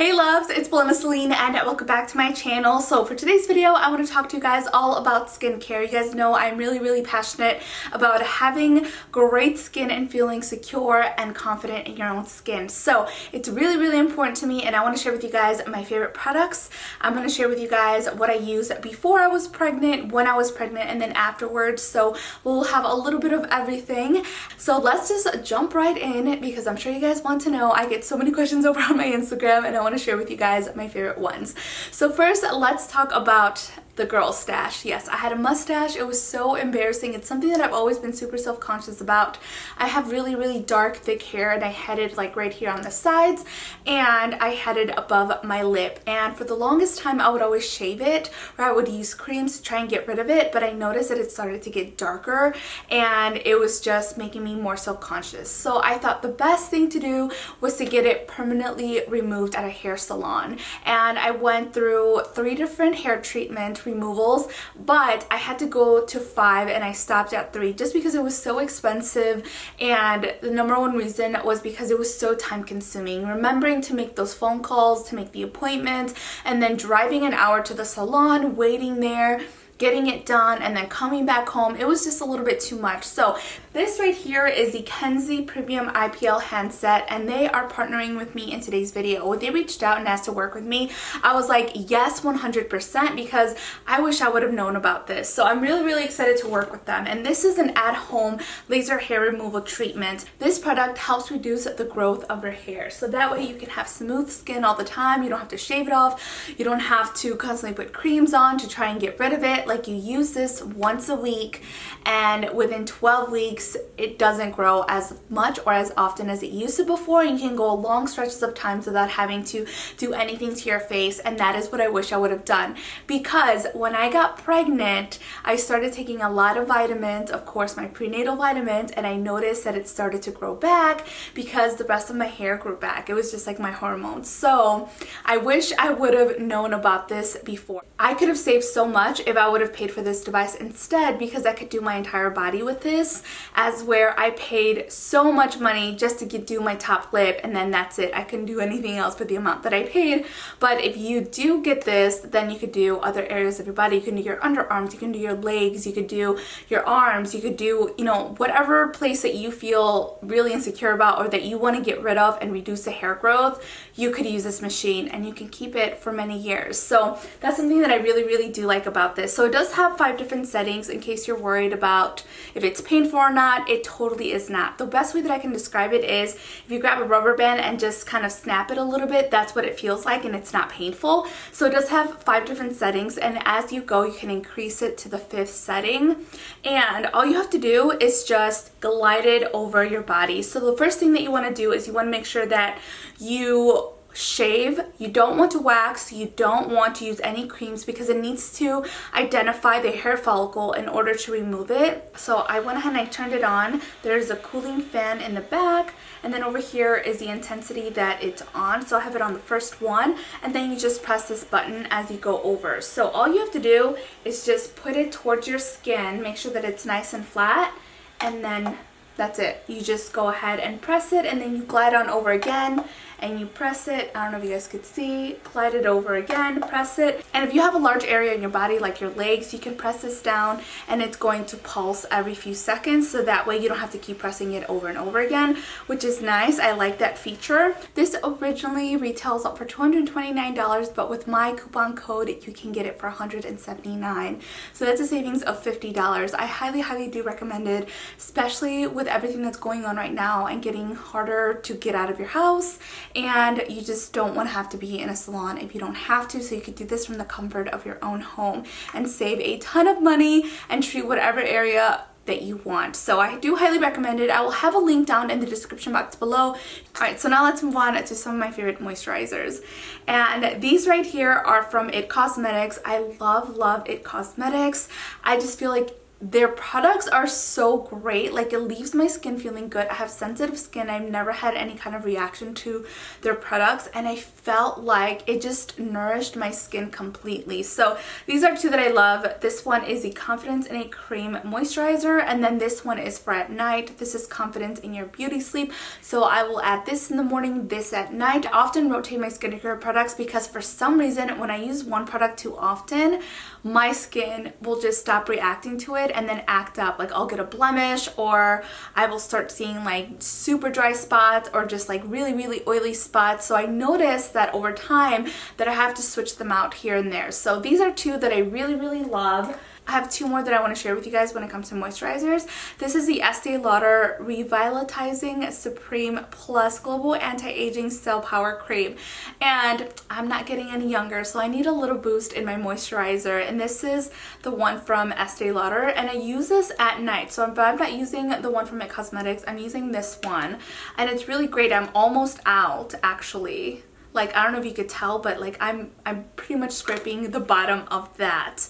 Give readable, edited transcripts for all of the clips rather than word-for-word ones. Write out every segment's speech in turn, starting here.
Hey loves, it's Celine and welcome back to my channel. So for today's video, I want to talk to you guys all about skincare. You guys know I'm really passionate about having great skin and feeling secure and confident in your own skin. So it's really important to me, and I want to share with you guys my favorite products. I'm going to share with you guys what I used before I was pregnant, when I was pregnant, and then afterwards. So we'll have a little bit of everything. So let's just jump right in because I'm sure you guys want to know. I get so many questions over on my Instagram and I want to share with you guys my favorite ones. So first, let's talk about the girl stash. Yes, I had a mustache. It was so embarrassing. It's something that I've always been super self-conscious about. I have really dark, thick hair, and I had it like right here on the sides, and I had it above my lip. And for the longest time, I would always shave it, or I would use creams to try and get rid of it, but I noticed that it started to get darker, and it was just making me more self-conscious. So I thought the best thing to do was to get it permanently removed at a hair salon. And I went through 3 different hair treatment removals, but I had to go to 5 and I stopped at 3 just because it was so expensive, and the number one reason was because it was so time consuming. Remembering to make those phone calls, to make the appointment, and then driving an hour to the salon, waiting there, getting it done, and then coming back home. It was just a little bit too much. So this right here is the Kenzie Premium IPL handset, and they are partnering with me in today's video. When they reached out and asked to work with me, I was like, yes, 100%, because I wish I would have known about this. So I'm really excited to work with them. And this is an at-home laser hair removal treatment. This product helps reduce the growth of your hair, so that way you can have smooth skin all the time. You don't have to shave it off. You don't have to constantly put creams on to try and get rid of it. Like, you use this once a week, and within 12 weeks it doesn't grow as much or as often as it used to before. You can go long stretches of times without having to do anything to your face, and that is what I wish I would have done, because when I got pregnant I started taking a lot of vitamins, of course my prenatal vitamins, and I noticed that it started to grow back because the rest of my hair grew back. It was just like my hormones. So I wish I would have known about this before. I could have saved so much if I would have paid for this device instead, because I could do my entire body with this, as where I paid so much money just to do my top lip, and then that's it. I couldn't do anything else for the amount that I paid. But if you do get this, then you could do other areas of your body. You can do your underarms, you can do your legs, you could do your arms, you could do, you know, whatever place that you feel really insecure about or that you want to get rid of and reduce the hair growth. You could use this machine and you can keep it for many years. So that's something that I really do like about this. So it does have 5 different settings in case you're worried about if it's painful or not. It totally is not. The best way that I can describe it is if you grab a rubber band and just kind of snap it a little bit, that's what it feels like, and it's not painful. So it does have 5 different settings, and as you go you can increase it to the 5th setting, and all you have to do is just glide it over your body. So the first thing that you want to do is you want to make sure that you shave. You don't want to wax, you don't want to use any creams, because it needs to identify the hair follicle in order to remove it. So I went ahead and I turned it on. There's a cooling fan in the back, and then over here is the intensity that it's on. So I have it on the first one, and then you just press this button as you go over. So all you have to do is just put it towards your skin, make sure that it's nice and flat, and then that's it. You just go ahead and press it, and then you glide on over again, and you press it. I don't know if you guys could see. Glide it over again, press it. And if you have a large area in your body like your legs, you can press this down and it's going to pulse every few seconds, so that way you don't have to keep pressing it over and over again, which is nice. I like that feature. This originally retails for $229, but with my coupon code you can get it for $179. So that's a savings of $50. I highly do recommend it, especially with everything that's going on right now and getting harder to get out of your house, and you just don't want to have to be in a salon if you don't have to. So you could do this from the comfort of your own home and save a ton of money and treat whatever area that you want. So I do highly recommend it. I will have a link down in the description box below. Alright, so now let's move on to some of my favorite moisturizers. And these right here are from It Cosmetics. I love It Cosmetics. I just feel like their products are so great. Like, it leaves my skin feeling good. I have sensitive skin. I've never had any kind of reaction to their products, and I felt like it just nourished my skin completely. So these are two that I love. This one is the Confidence in a Cream Moisturizer, and then this one is for at night. This is Confidence in Your Beauty Sleep. So I will add this in the morning, this at night. I often rotate my skincare products because for some reason when I use one product too often, my skin will just stop reacting to it and then act up. Like, I'll get a blemish, or I will start seeing like super dry spots, or just like really oily spots. So I noticed that over time that I have to switch them out here and there. So these are two that I really love. I have two more that I want to share with you guys when it comes to moisturizers. This is the Estee Lauder Revitalizing Supreme Plus Global Anti-Aging Cell Power Cream. And I'm not getting any younger, so I need a little boost in my moisturizer. And this is the one from Estee Lauder, and I use this at night. So if I'm not using the one from IT Cosmetics, I'm using this one. And it's really great. I'm almost out, actually. Like, I don't know if you could tell, but like I'm pretty much scraping the bottom of that.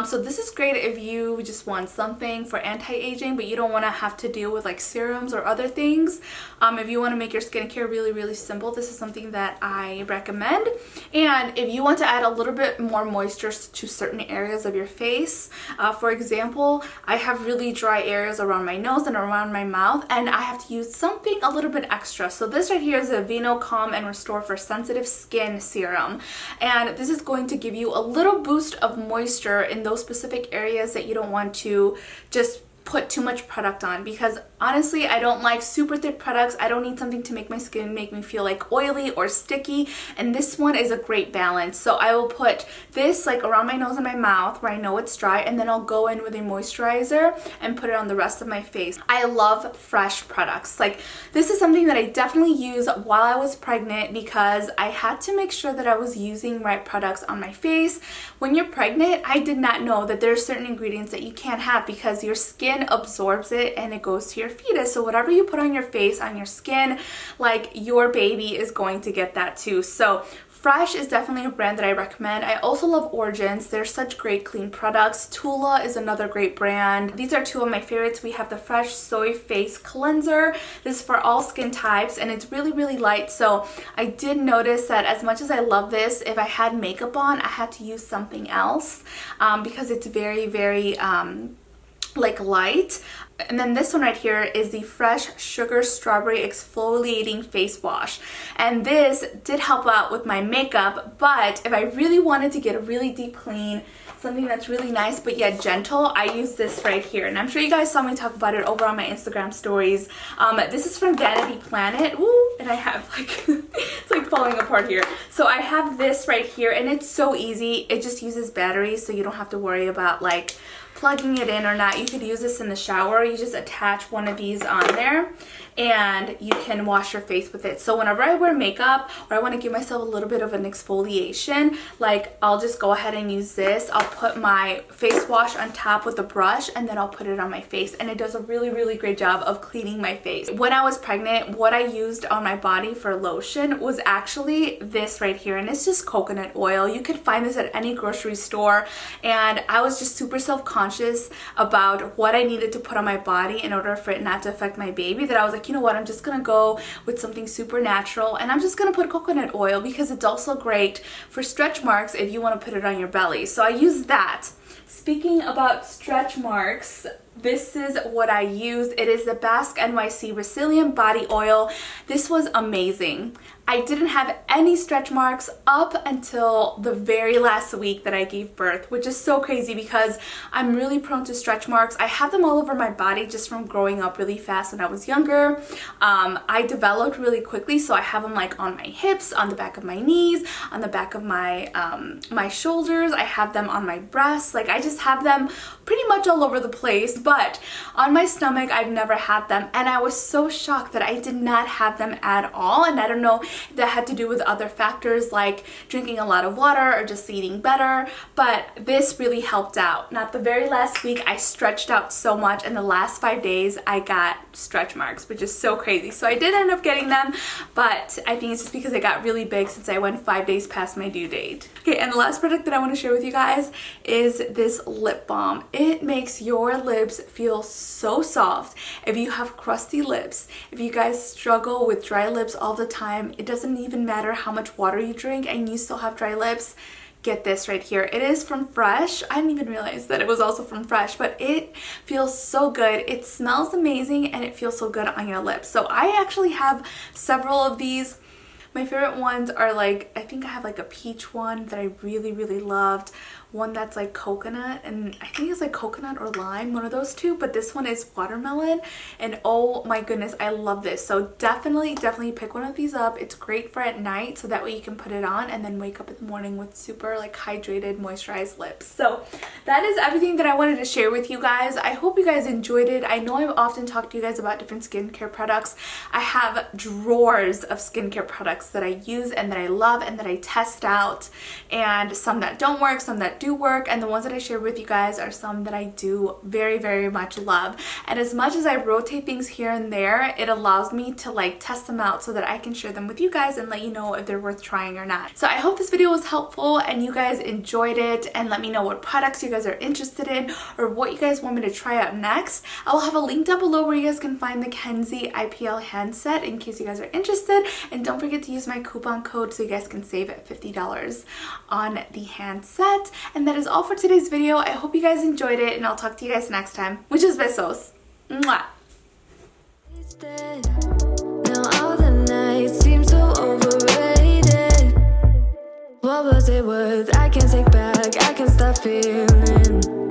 So this is great if you just want something for anti-aging, but you don't want to have to deal with like serums or other things. If you want to make your skincare really simple, this is something that I recommend. And if you want to add a little bit more moisture to certain areas of your face, for example, I have really dry areas around my nose and around my mouth, and I have to use something a little bit extra. So this right here is a Vino Calm and Restore for Sensitive Skin Serum, and this is going to give you a little boost of moisture in those specific areas that you don't want to just put too much product on, because honestly I don't like super thick products. I don't need something to make my skin make me feel like oily or sticky, and this one is a great balance. So I will put this like around my nose and my mouth where I know it's dry, and then I'll go in with a moisturizer and put it on the rest of my face. I love fresh products. Like, this is something that I definitely used while I was pregnant because I had to make sure that I was using right products on my face. When you're pregnant, I did not know that there are certain ingredients that you can't have because your skin absorbs it and it goes to your fetus. So whatever you put on your face, on your skin, like, your baby is going to get that too. So Fresh is definitely a brand that I recommend. I also love Origins. They're such great clean products. Tula is another great brand. These are two of my favorites. We have the Fresh Soy Face Cleanser. This is for all skin types, and it's really light. So I did notice that as much as I love this, if I had makeup on, I had to use something else because it's very like light. And then this one right here is the Fresh Sugar Strawberry Exfoliating Face Wash. And this did help out with my makeup, but if I really wanted to get a really deep clean, something that's really nice but yet gentle, I use this right here. And I'm sure you guys saw me talk about it over on my Instagram stories. This is from Vanity Planet. Ooh, and I have like, it's like falling apart here. So I have this right here, and it's so easy. It just uses batteries, so you don't have to worry about like plugging it in or not. You could use this in the shower. You just attach one of these on there and you can wash your face with it. So whenever I wear makeup or I want to give myself a little bit of an exfoliation, like, I'll just go ahead and use this. I'll put my face wash on top with a brush and then I'll put it on my face, and it does a really great job of cleaning my face. When I was pregnant, what I used on my body for lotion was actually this right here, and it's just coconut oil. You could find this at any grocery store, and I was just super self-conscious about what I needed to put on my body in order for it not to affect my baby, that I was like, you know what, I'm just gonna go with something super natural, and I'm just gonna put coconut oil because it's also great for stretch marks if you want to put it on your belly. So I use that. Speaking about stretch marks, this is what I used. It is the Basque NYC Resilient Body Oil. This was amazing. I didn't have any stretch marks up until the very last week that I gave birth, which is so crazy because I'm really prone to stretch marks. I have them all over my body just from growing up really fast when I was younger. I developed really quickly, so I have them like on my hips, on the back of my knees, on the back of my my shoulders. I have them on my breasts. Like, I just have them pretty much all over the place. But but on my stomach I've never had them, and I was so shocked that I did not have them at all. And I don't know if that had to do with other factors like drinking a lot of water or just eating better, but this really helped out. Now the very last week I stretched out so much, and the last 5 days I got stretch marks, which is so crazy. So I did end up getting them, but I think it's just because I got really big since I went 5 days past my due date. Okay, and the last product that I want to share with you guys is this lip balm. It makes your lips feel so soft. If you have crusty lips, if you guys struggle with dry lips all the time, it doesn't even matter how much water you drink and you still have dry lips, get this right here. It is from Fresh. I didn't even realize that it was also from Fresh, but it feels so good. It smells amazing and it feels so good on your lips. So I actually have several of these. My favorite ones are like, I think I have like a peach one that I really loved, one that's like coconut, and I think it's like coconut or lime, one of those two, but this one is watermelon, and oh my goodness, I love this. So definitely pick one of these up. It's great for at night, so that way you can put it on and then wake up in the morning with super like hydrated, moisturized lips. So that is everything that I wanted to share with you guys. I hope you guys enjoyed it. I know I've often talked to you guys about different skincare products. I have drawers of skincare products that I use and that I love and that I test out, and some that don't work, some that do work, and the ones that I share with you guys are some that I do very much love. And as much as I rotate things here and there, it allows me to like test them out so that I can share them with you guys and let you know if they're worth trying or not. So I hope this video was helpful and you guys enjoyed it, and let me know what products you guys are interested in or what you guys want me to try out next. I will have a link down below where you guys can find the Kenzie IPL handset in case you guys are interested, and don't forget to use my coupon code so you guys can save at $50 on the handset. And that is all for today's video. I hope you guys enjoyed it, and I'll talk to you guys next time. Muchos besos. Mwah. Now all the nights seem so overrated. What was it worth? I can't take back, I can't stop feeling